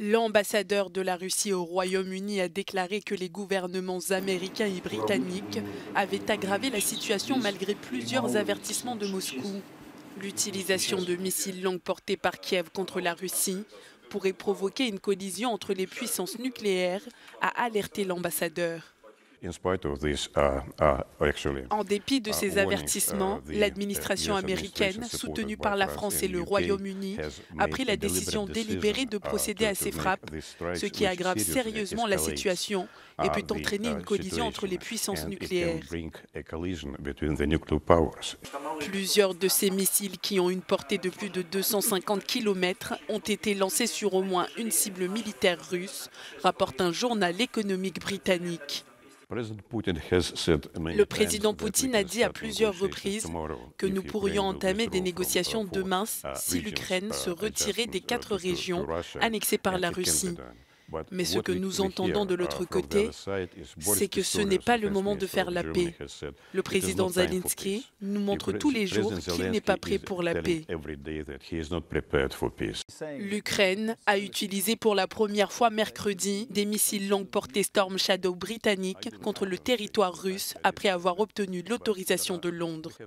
L'ambassadeur de la Russie au Royaume-Uni a déclaré que les gouvernements américains et britanniques avaient aggravé la situation malgré plusieurs avertissements de Moscou. L'utilisation de missiles longue portée par Kiev contre la Russie pourrait provoquer une collision entre les puissances nucléaires, a alerté l'ambassadeur. En dépit de ces avertissements, l'administration américaine, soutenue par la France et le Royaume-Uni, a pris la décision délibérée de procéder à ces frappes, ce qui aggrave sérieusement la situation et peut entraîner une collision entre les puissances nucléaires. Plusieurs de ces missiles, qui ont une portée de plus de 250 km, ont été lancés sur au moins une cible militaire russe, rapporte un journal économique britannique. Le président Poutine a dit à plusieurs reprises que nous pourrions entamer des négociations demain si l'Ukraine se retirait des 4 régions annexées par la Russie. Mais ce que nous entendons de l'autre côté, c'est que ce n'est pas le moment de faire la paix. Le président Zelensky nous montre tous les jours qu'il n'est pas prêt pour la paix. L'Ukraine a utilisé pour la première fois mercredi des missiles longue portée Storm Shadow britanniques contre le territoire russe après avoir obtenu l'autorisation de Londres.